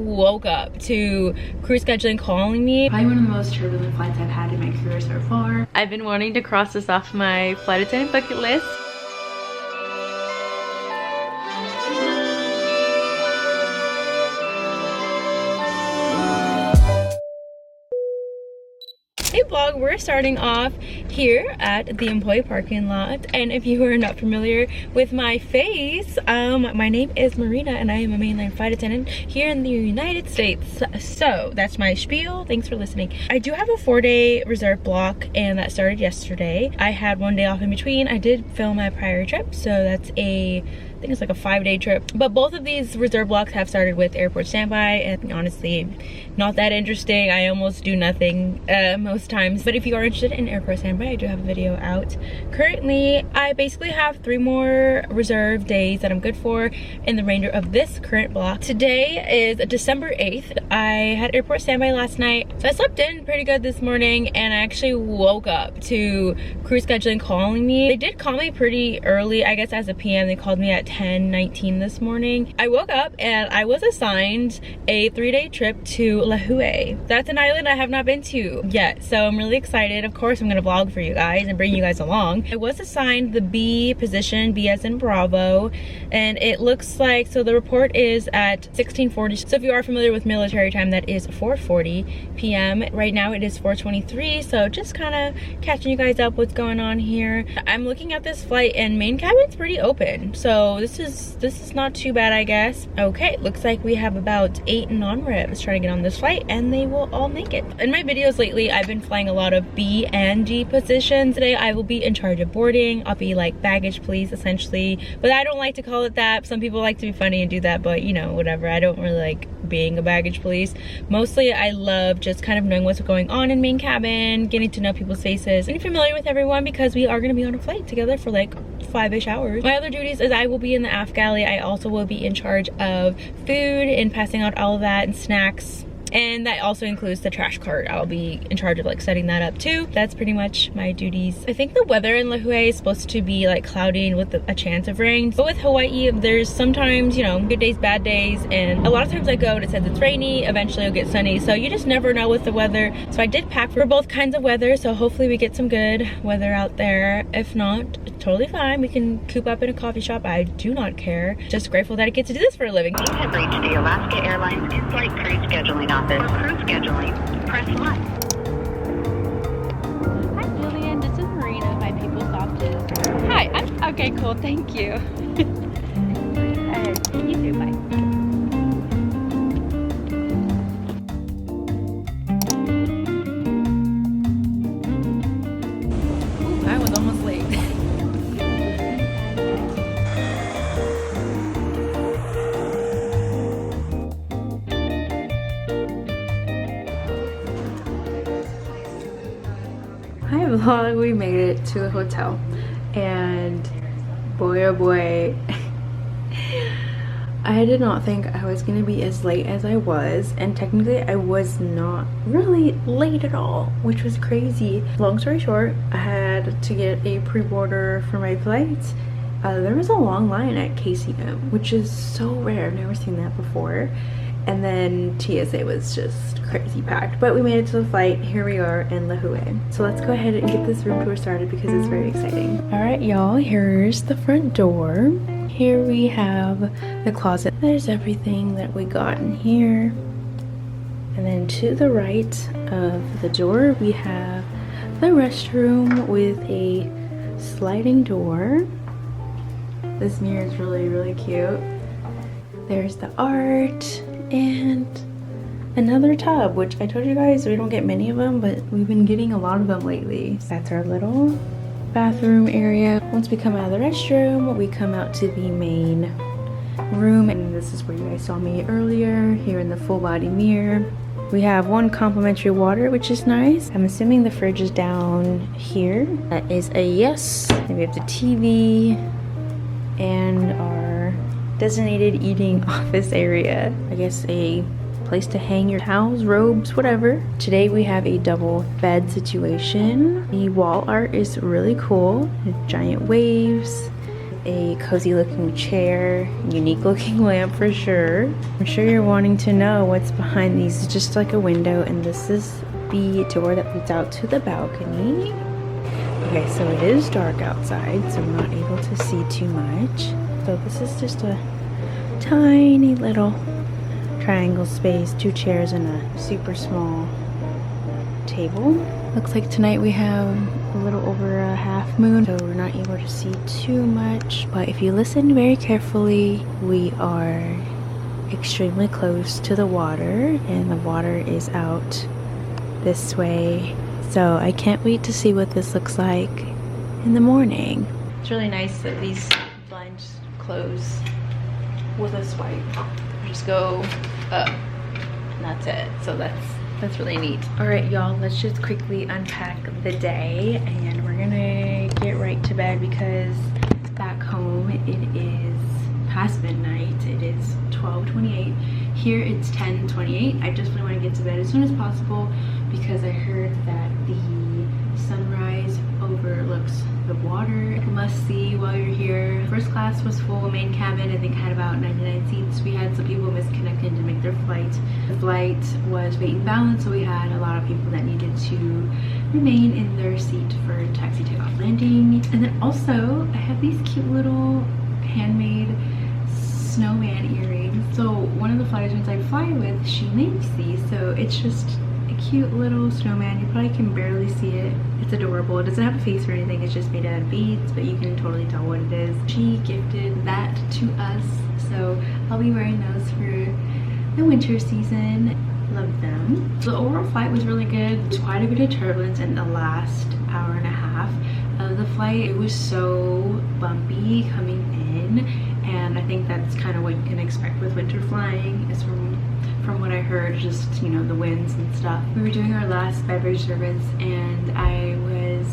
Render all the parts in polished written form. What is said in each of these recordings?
Woke up to crew scheduling calling me. Probably one of the most turbulent flights I've had in my career so far. I've been wanting to cross this off my flight attendant bucket list. Hey vlog, we're starting off here at the employee parking lot, and if you are not familiar with my face, my name is Marina and I am a mainline flight attendant here in the United States. So that's my spiel. Thanks for listening. I do have a 4-day reserve block and that started yesterday. I had 1 day off in between. I did film my prior trip, so that's I think it's like a 5-day trip, but both of these reserve blocks have started with airport standby, and honestly not that interesting. I almost do nothing most times, but if you are interested in airport standby, I do have a video out currently. I basically have 3 more reserve days that I'm good for in the remainder of this current block. Today is December 8th. I had airport standby last night, so I slept in pretty good this morning, and I actually woke up to crew scheduling calling me. They did call me pretty early, I guess as a PM. They called me at 10:19 this morning. I woke up and I was assigned a 3-day trip to Lihue. That's an island I have not been to yet, so I'm really excited. Of course I'm gonna vlog for you guys and bring you guys along. I was assigned the B position, B as in Bravo, and it looks like, so the report is at 16:40. So if you are familiar with military time, that is 4:40 p.m. Right now it is 4:23, so just kind of catching you guys up what's going on here. I'm looking at this flight and main cabin's pretty open, so this is not too bad, I guess. Okay, looks like we have about 8 non-revs trying to get on this flight, and they will all make it. In my videos lately, I've been flying a lot of B and D positions. Today I will be in charge of boarding. I'll be like baggage police essentially, but I don't like to call it that. Some people like to be funny and do that, but you know, whatever. I don't really like being a baggage police. Mostly I love just kind of knowing what's going on in main cabin, getting to know people's faces, getting familiar with everyone, because we are going to be on a flight together for like 5-ish hours. My other duties is I will be in the aft galley. I also will be in charge of food and passing out all of that and snacks, and that also includes the trash cart. I'll be in charge of like setting that up too. That's pretty much my duties. I think the weather in Lihue is supposed to be like cloudy and with a chance of rain, but with Hawaii there's sometimes, you know, good days, bad days, and a lot of times I go and it says it's rainy, eventually it'll get sunny, so you just never know with the weather. So I did pack for both kinds of weather, so hopefully we get some good weather out there. If not, totally fine, we can coop up in a coffee shop. I do not care. Just grateful that I get to do this for a living. You have reached the Alaska Airlines in-flight crew scheduling office. For crew scheduling, press 1. Hi Julian, this is Marina, my people's office. Hi, okay, cool, thank you. You too, bye. I was almost late. Hi vlog, we made it to a hotel, and boy oh boy, I did not think I was gonna be as late as I was, and technically I was not really late at all, which was crazy. Long story short, I had to get a pre-boarder for my flight. There was a long line at KCM, which is so rare. I've never seen that before. And then TSA was just crazy packed, but we made it to the flight. Here we are in Lihue. So let's go ahead and get this room tour started because it's very exciting. All right, y'all, here's the front door. Here we have the closet. There's everything that we got in here. And then to the right of the door, we have the restroom with a sliding door. This mirror is really, really cute. There's the art and another tub, which I told you guys we don't get many of them, but we've been getting a lot of them lately. That's our little bathroom area. Once we come out of the restroom, we come out to the main room, and this is where you guys saw me earlier, here in the full body mirror. We have 1 complimentary water, which is nice. I'm assuming the fridge is down here. That is a yes. And we have the TV and our designated eating office area. I guess a place to hang your towels, robes, whatever. Today we have a double bed situation. The wall art is really cool. Giant waves. a cozy looking chair, unique looking lamp for sure. I'm sure you're wanting to know what's behind these. It's just like a window, and this is the door that leads out to the balcony. Okay, so it is dark outside, so I'm not able to see too much. So this is just a tiny little triangle space, 2 chairs and a super small table. Looks like tonight we have a little over a half moon, so we're not able to see too much. But if you listen very carefully, we are extremely close to the water, and the water is out this way. So I can't wait to see what this looks like in the morning. It's really nice that these blinds close with a swipe. Just go up, and that's it. So that's really neat. All right, y'all, let's just quickly unpack the day, and we're gonna get right to bed because back home it is past midnight. It is 12:28. Here it's 10:28. I just really want to get to bed as soon as possible because I heard that the sunrise overlooks the water. A must see while you're here. First class was full. Main cabin I think had about 99 seats. We had some people misconnected to make their flight. The flight was weight and balance, so we had a lot of people that needed to remain in their seat for taxi takeoff landing. And then also I have these cute little handmade snowman earrings. So one of the flight attendants I fly with, she makes these, so it's just a cute little snowman. You probably can barely see it. It's adorable. It doesn't have a face or anything. It's just made out of beads, but you can totally tell what it is. She gifted that to us, so I'll be wearing those for the winter season. Love them. The overall flight was really good. There's quite a bit of turbulence in the last hour and a half of the flight. It was so bumpy coming in, and I think that's kind of what you can expect with winter flying, is from what I heard, just, you know, the winds and stuff. We were doing our last beverage service, and I was,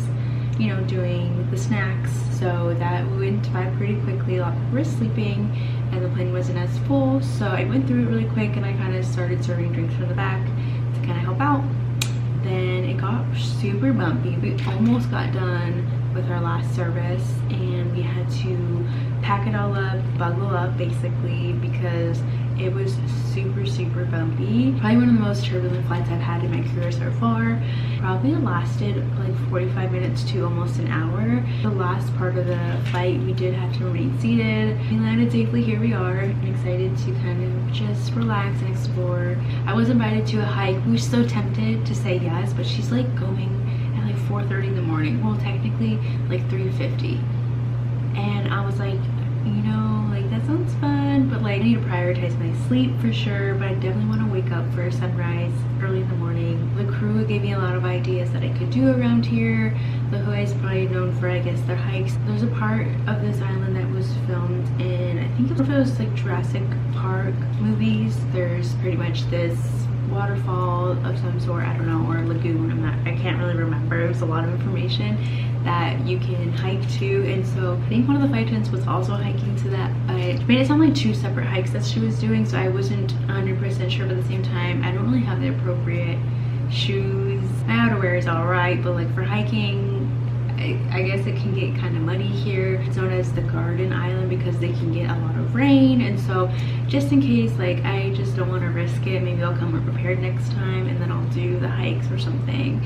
you know, doing the snacks, so that went by pretty quickly. A lot of people were sleeping and the plane wasn't as full, so I went through it really quick, and I kind of started serving drinks from the back to kind of help out. Then it got super bumpy. We almost got done with our last service, and we had to pack it all up, buckle up basically, because it was super bumpy. Probably one of the most turbulent flights I've had in my career so far. Probably lasted like 45 minutes to almost an hour. The last part of the flight, we did have to remain seated. We landed safely. Here we are. I'm excited to kind of just relax and explore. I was invited to a hike. We were so tempted to say yes, but she's like going at like 4:30 in the morning. Well, technically like 3:50. And I was like, you know, like that sounds fun, but like I need to prioritize my sleep for sure. But I definitely want to wake up for sunrise early in the morning. The crew gave me a lot of ideas that I could do around here. Lihue is probably known for, I guess, their hikes. There's a part of this island that was filmed in, I think it was like Jurassic Park movies. There's pretty much this waterfall of some sort, I don't know, or lagoon. I can't really remember. It was a lot of information that you can hike to, and so I think one of the flight attendants was also hiking to that, but it made it sound like 2 separate hikes that she was doing, so I wasn't 100% sure. But at the same time, I don't really have the appropriate shoes. My outerwear is all right, but like for hiking, I guess it can get kind of muddy here. It's known as the Garden Island because they can get a lot of rain, and so just in case, like, I just don't want to risk it. Maybe I'll come more prepared next time, and then I'll do the hikes or something.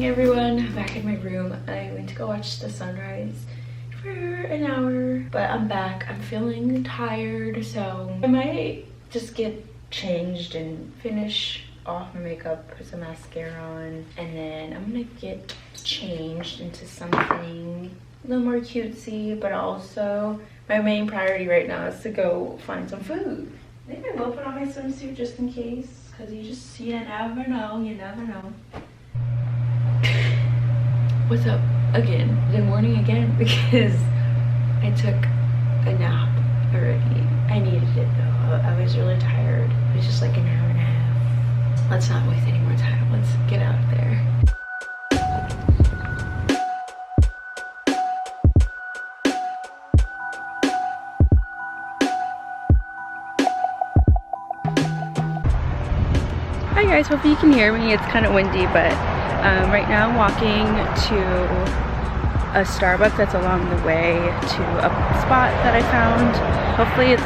Everyone, I'm back in my room. I went to go watch the sunrise for an hour, but I'm back. I'm feeling tired, so I might just get changed and finish off my makeup, put some mascara on, and then I'm gonna get changed into something a little more cutesy, but also my main priority right now is to go find some food. Maybe I will put on my swimsuit just in case, because you never know, you never know. What's up again? Good morning again, because I took a nap already. I needed it though. I was really tired. It was just like an hour and a half. Let's not waste any more time. Let's get out of there. Hi guys, hopefully you can hear me. It's kind of windy, but right now I'm walking to a Starbucks that's along the way to a spot that I found. Hopefully it's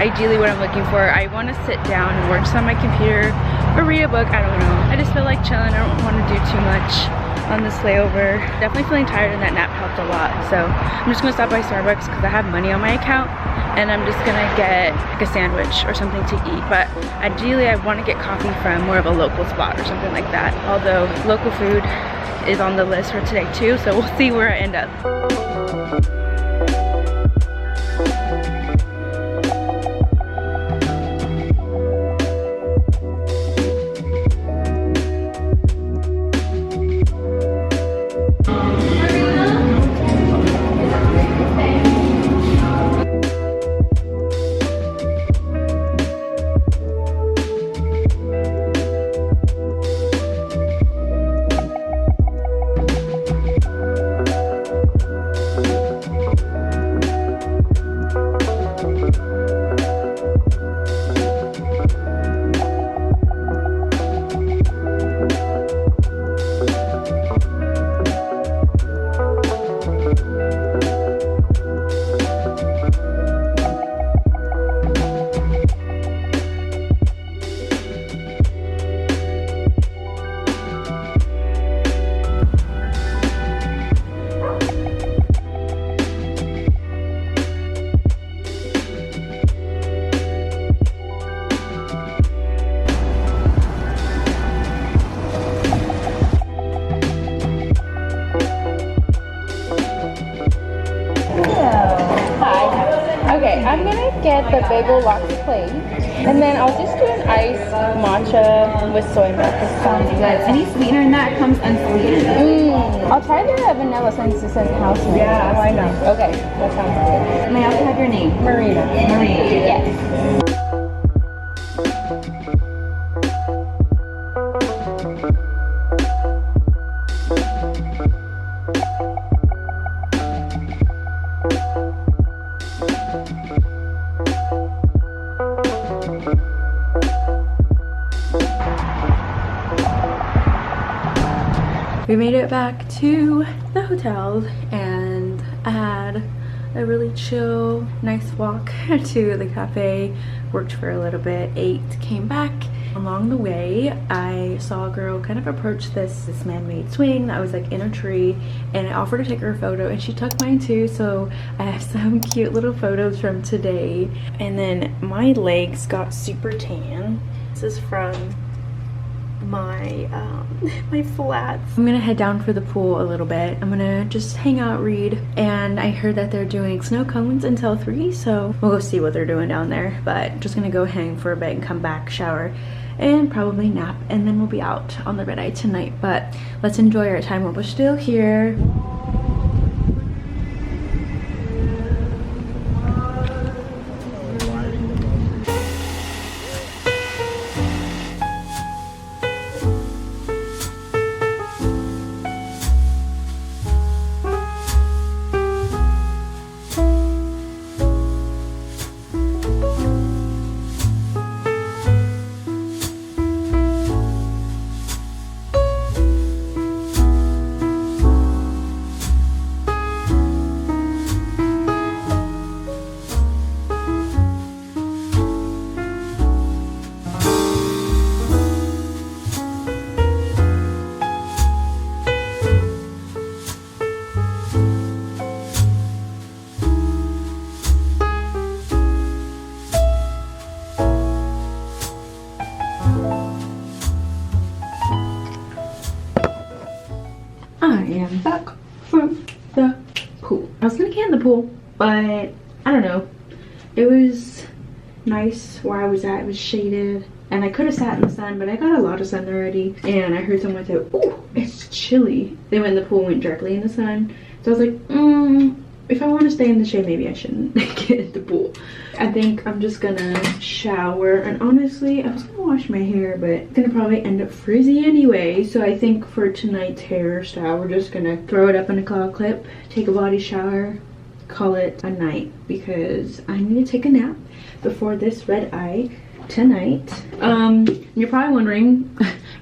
ideally what I'm looking for. I want to sit down and work just on my computer or read a book. I don't know. I just feel like chilling. I don't want to do too much on this layover. Definitely feeling tired, and that nap helped a lot. So I'm just gonna stop by Starbucks because I have money on my account, and I'm just gonna get like a sandwich or something to eat. But ideally I want to get coffee from more of a local spot or something like that. Although local food is on the list for today too, so we'll see where I end up. I'm gonna get the bagel lox plate, and then I'll just do an iced matcha with soy milk. Sounds good. Any sweetener in that comes unsweetened. I'll try the vanilla since it says house made. Yeah, why not? Okay, that sounds good. May I also have your name? Marina. Marina. Yes. We made it back to the hotel, and I had a really chill, nice walk to the cafe. Worked for a little bit, ate, came back. Along the way, I saw a girl kind of approach this man-made swing that was like in a tree, and I offered to take her a photo, and she took mine too. So I have some cute little photos from today. And then my legs got super tan. This is from my my flats. I'm gonna head down for the pool a little bit. I'm gonna just hang out, read, and I heard that they're doing snow cones until 3, so we'll go see what they're doing down there. But just gonna go hang for a bit and come back, shower, and probably nap, and then we'll be out on the red eye tonight. But let's enjoy our time while we're still here. I was gonna camp in the pool, but I don't know. It was nice where I was at. It was shaded. And I could have sat in the sun, but I got a lot of sun already. And I heard someone say, "Oh, it's chilly." They went in the pool, went directly in the sun. So I was like, if I want to stay in the shade, maybe I shouldn't get in the pool. I think I'm just gonna shower. And honestly, I was gonna wash my hair, but it's gonna probably end up frizzy anyway. So I think for tonight's hairstyle, we're just gonna throw it up in a cloud clip, take a body shower, call it a night, because I need to take a nap before this red eye tonight. You're probably wondering,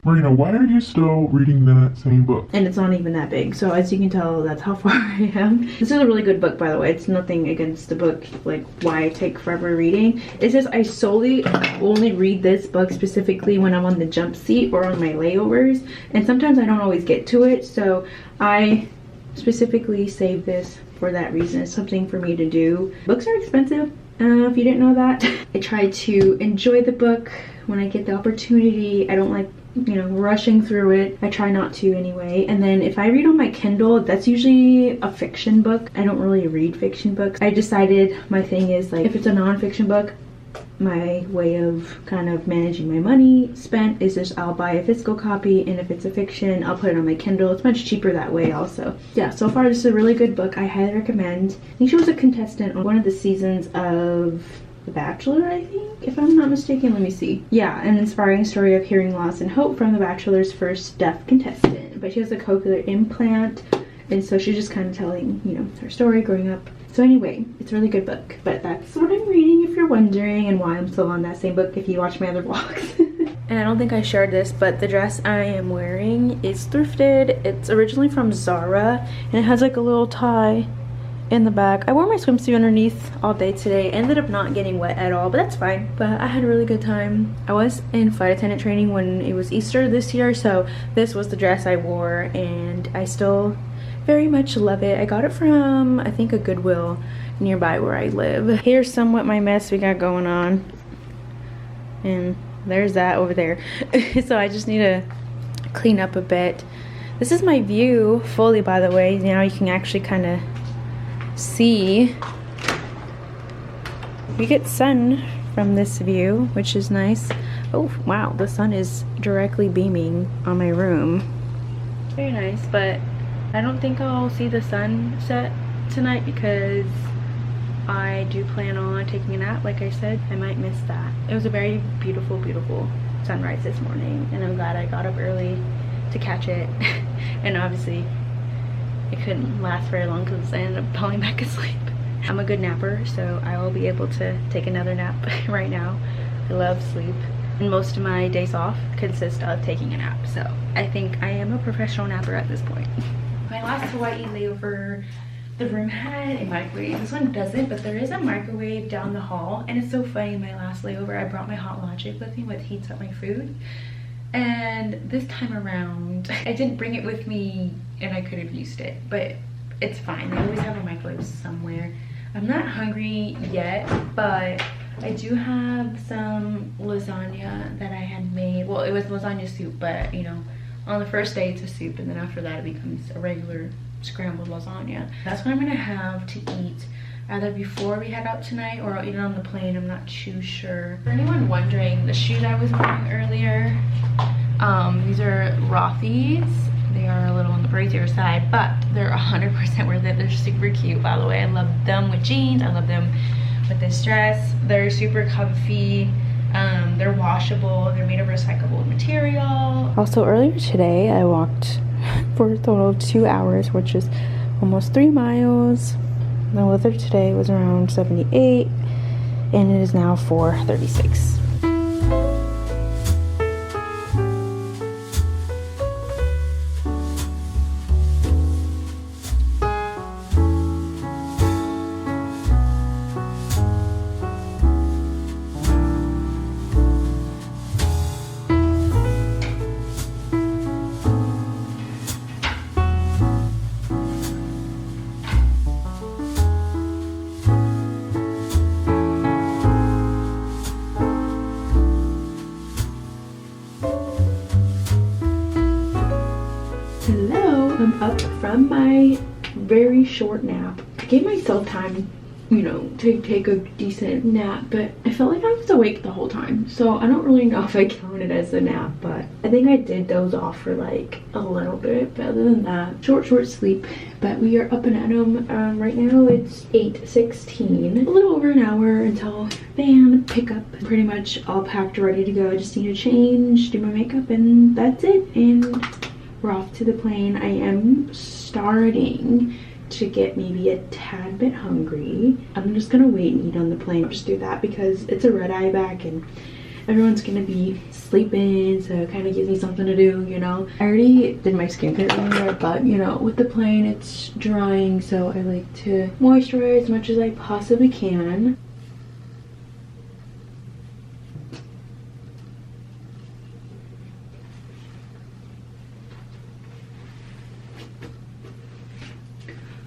Marina, why are you still reading that same book? and it's not even that big, so as you can tell, that's how far I am. This is a really good book, by the way. It's nothing against the book, like why I take forever reading. It's just I solely only read this book specifically when I'm on the jump seat or on my layovers, and sometimes I don't always get to it, so I specifically save this for that reason. It's something for me to do. Books are expensive. If you didn't know that. I try to enjoy the book when I get the opportunity. I don't like, you know, rushing through it. I try not to anyway. And then if I read on my Kindle, that's usually a fiction book. I don't really read fiction books. I decided my thing is, like, if it's a non-fiction book, my way of kind of managing my money spent is just I'll buy a physical copy, and if it's a fiction, I'll put it on my Kindle. It's much cheaper that way also. Yeah, so far this is a really good book. I highly recommend. I think she was a contestant on one of the seasons of The Bachelor, I think, if I'm not mistaken. Let me see. Yeah, an inspiring story of hearing loss and hope from The Bachelor's first deaf contestant. But she has a cochlear implant, and so she's just kind of telling, you know, her story growing up. So anyway, it's a really good book. But that's what I'm reading, if you're wondering, and why I'm still on that same book if you watch my other vlogs. And I don't think I shared this, but the dress I am wearing is thrifted. It's originally from Zara, and it has like a little tie in the back. I wore my swimsuit underneath all day today. Ended up not getting wet at all, but that's fine. But I had a really good time. I was in flight attendant training when it was Easter this year, so this was the dress I wore, and I still very much love it. I got it from, I think, a Goodwill nearby where I live. Here's somewhat my mess we got going on, and there's that over there. So I just need to clean up a bit. This is my view fully, by the way. Now you can actually kind of see. We get sun from this view, which is nice. Oh wow, the sun is directly beaming on my room. Very nice, but I don't think I'll see the sunset tonight because I do plan on taking a nap. Like I said, I might miss that. It was a very beautiful, beautiful sunrise this morning, and I'm glad I got up early to catch it. And obviously it couldn't last very long because I ended up falling back asleep. I'm a good napper, so I will be able to take another nap right now. I love sleep, and most of my days off consist of taking a nap, so I think I am a professional napper at this point. My last Hawaii layover, the room had a microwave. This one doesn't, but there is a microwave down the hall. And it's so funny, my last layover, I brought my Hot Logic with me, which heats up my food. And this time around, I didn't bring it with me, and I could have used it, but it's fine. I always have a microwave somewhere. I'm not hungry yet, but I do have some lasagna that I had made. Well, it was lasagna soup, but you know, on the first day it's a soup, and then after that it becomes a regular scrambled lasagna. That's what I'm gonna have to eat either before we head out tonight, or I'll eat it on the plane. I'm not too sure. For anyone wondering, the shoes I was wearing earlier, these are Rothy's. They are a little on the brazier side, but they're 100% worth it. They're super cute, by the way. I love them with jeans. I love them with this dress. They're super comfy. They're washable. They're made of recyclable material. Also, earlier today, I walked for a total of 2 hours, which is almost 3 miles. The weather today was around 78, and it is now 4:36. Hello, I'm up from my very short nap, gave myself time, you know, to take a decent nap, but I felt like I was awake the whole time, so I don't really know if I counted as a nap, but I think I did doze off for like a little bit. But other than that, short sleep. But we are up and at 'em. Right now it's 8:16, a little over an hour until van pickup. Pretty much all packed, ready to go. I just need to change, do my makeup, and that's it, and we're off to the plane. I am starting to get maybe a tad bit hungry. I'm just gonna wait and eat on the plane. I'll just do that because it's a red eye back and everyone's gonna be sleeping, so it kind of gives me something to do, you know. I already did my skincare earlier, but you know, with the plane it's drying, so I like to moisturize as much as I possibly can.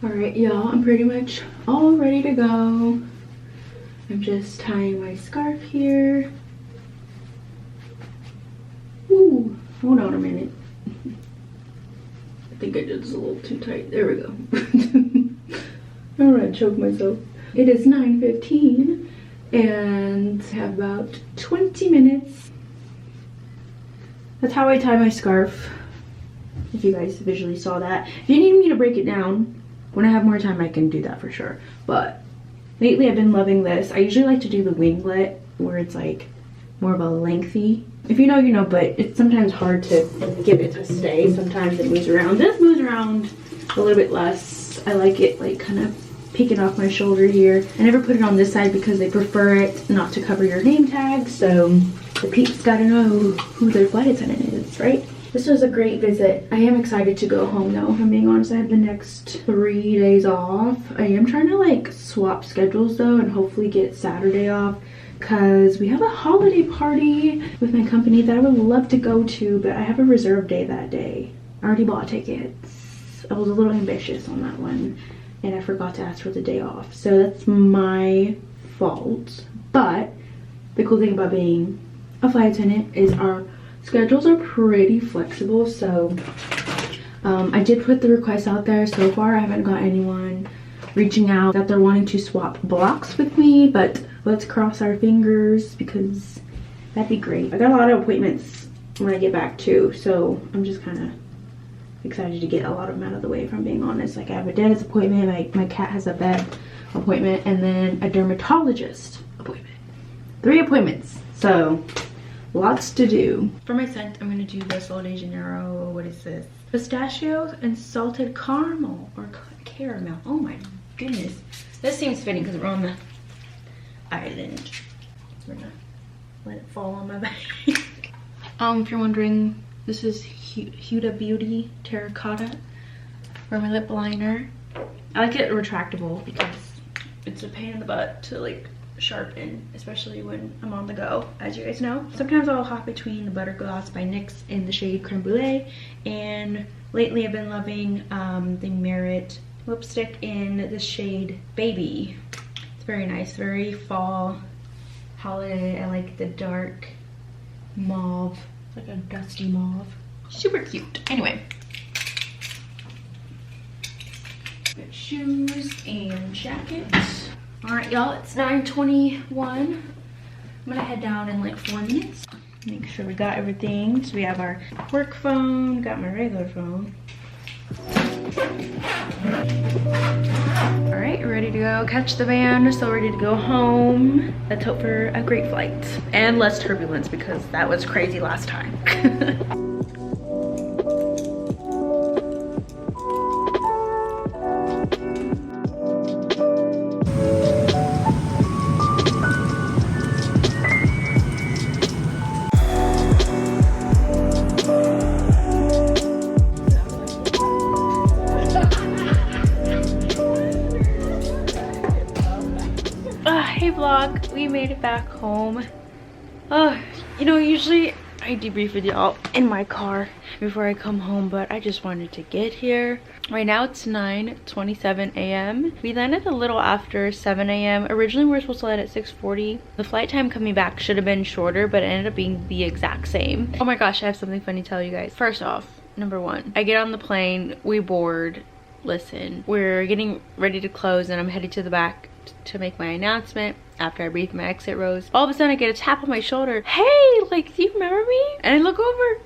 Alright, y'all, I'm pretty much all ready to go. I'm just tying my scarf here. Ooh, hold on a minute. I think I did this a little too tight. There we go. Alright, choke myself. It is 9:15 and I have about 20 minutes. That's how I tie my scarf. If you guys visually saw that. If you need me to break it down, when I have more time I can do that for sure. But lately I've been loving this. I usually like to do the winglet where it's like more of a lengthy. If you know, you know, but it's sometimes hard to get it to stay. Sometimes it moves around. This moves around a little bit less. I like it like kind of peeking off my shoulder here. I never put it on this side because they prefer it not to cover your name tag. So the peeps gotta know who their flight attendant is, right? This was a great visit. I am excited to go home though, if I'm being honest. I have the next 3 days off. I am trying to like swap schedules though and hopefully get Saturday off because we have a holiday party with my company that I would love to go to, but I have a reserve day that day. I already bought tickets. I was a little ambitious on that one and I forgot to ask for the day off. So that's my fault. But the cool thing about being a flight attendant is our schedules are pretty flexible, so I did put the request out there. So far I haven't got anyone reaching out that they're wanting to swap blocks with me, but let's cross our fingers because that'd be great. I got a lot of appointments when I get back too, so I'm just kind of excited to get a lot of them out of the way, if I'm being honest. Like I have a dentist appointment, my cat has a vet appointment, and then a dermatologist appointment. 3 appointments, so lots to do. For my scent, I'm gonna do the Sol de Janeiro, what is this? Pistachios and salted caramel, or caramel. Oh my goodness. This seems fitting because we're on the island. We're gonna let it fall on my back. If you're wondering, this is Huda Beauty Terracotta for my lip liner. I like it retractable because it's a pain in the butt to like sharpen, especially when I'm on the go, as you guys know. Sometimes I'll hop between the Butter Gloss by NYX in the shade Creme Brulee, and lately I've been loving the Merit lipstick in the shade Baby. It's very nice, very fall holiday. I like the dark mauve, like a dusty mauve. Super cute. Anyway, good shoes and jacket. All right, y'all, it's 9:21. I'm gonna head down in like 4 minutes. Make sure we got everything. So we have our work phone, got my regular phone. All right, ready to go catch the van. So ready to go home. Let's hope for a great flight and less turbulence because that was crazy last time. Hey vlog, we made it back home. You know, usually I debrief with y'all in my car before I come home, but I just wanted to get here. Right now it's 9:27 a.m. We landed a little after 7 a.m. Originally we were supposed to land at 6:40. The flight time coming back should have been shorter, but it ended up being the exact same. Oh my gosh, I have something funny to tell you guys. First off, number 1, I get on the plane, we board, listen, we're getting ready to close and I'm headed to the back to make my announcement after I breathe my exit rose. All of a sudden I get a tap on my shoulder. Hey, like, do you remember me? And I look over.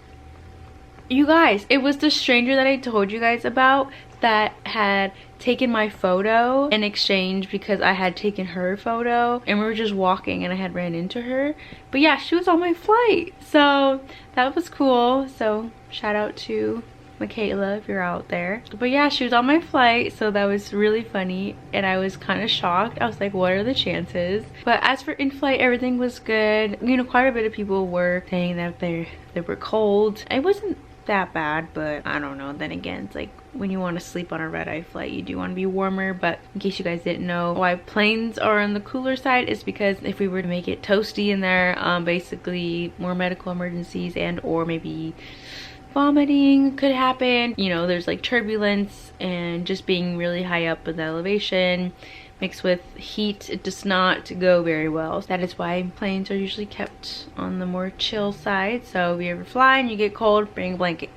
You guys, it was the stranger that I told you guys about that had taken my photo in exchange because I had taken her photo, and we were just walking and I had ran into her. But yeah, she was on my flight, so that was cool. So shout out to Michaela if you're out there. But yeah, she was on my flight, so that was really funny and I was kind of shocked. I was like, what are the chances? But as for in-flight, everything was good. You know, quite a bit of people were saying that they were cold. It wasn't that bad, but I don't know. Then again, it's like when you want to sleep on a red-eye flight, you do want to be warmer. But in case you guys didn't know why planes are on the cooler side, is because if we were to make it toasty in there, basically more medical emergencies and or maybe vomiting could happen. You know, there's like turbulence, and just being really high up in the elevation mixed with heat, it does not go very well. That is why planes are usually kept on the more chill side. So if you ever fly and you get cold, bring a blanket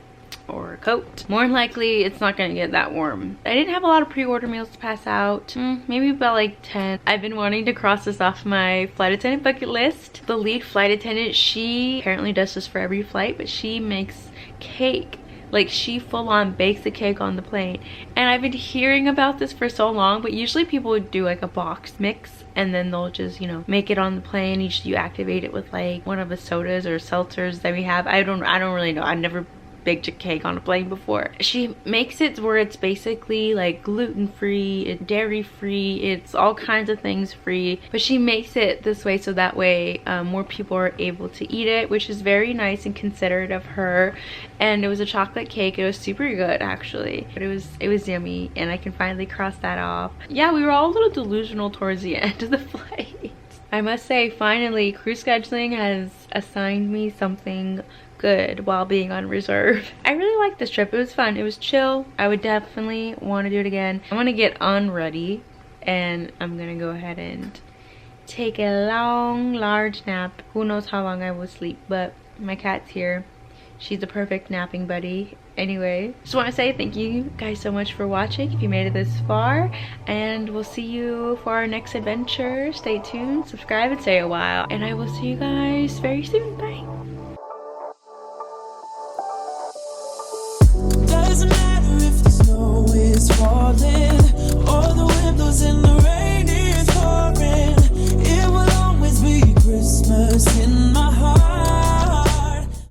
or a coat. More than likely, it's not gonna get that warm. I didn't have a lot of pre-order meals to pass out. Maybe about like 10. I've been wanting to cross this off my flight attendant bucket list. The lead flight attendant, she apparently does this for every flight, but she makes cake. Like, she full-on bakes a cake on the plane. And I've been hearing about this for so long, but usually people would do like a box mix and then they'll just, you know, make it on the plane. You activate it with like one of the sodas or seltzers that we have. I don't really know. I've never baked a cake on a plane before. She makes it where it's basically like gluten-free, dairy-free, it's all kinds of things free, but she makes it this way so that way more people are able to eat it, which is very nice and considerate of her. And it was a chocolate cake. It was super good actually, but it was yummy, and I can finally cross that off. Yeah, we were all a little delusional towards the end of the flight. I must say, finally, cruise scheduling has assigned me something good while being on reserve. I really liked this trip. It was fun. It was chill. I would definitely want to do it again. I want to get unready, and I'm gonna go ahead and take a long, large nap. Who knows how long I will sleep, but my cat's here. She's the perfect napping buddy. Anyway, just want to say thank you guys so much for watching if you made it this far, and we'll see you for our next adventure. Stay tuned, subscribe, and stay a while, and I will see you guys very soon. Bye. Doesn't matter.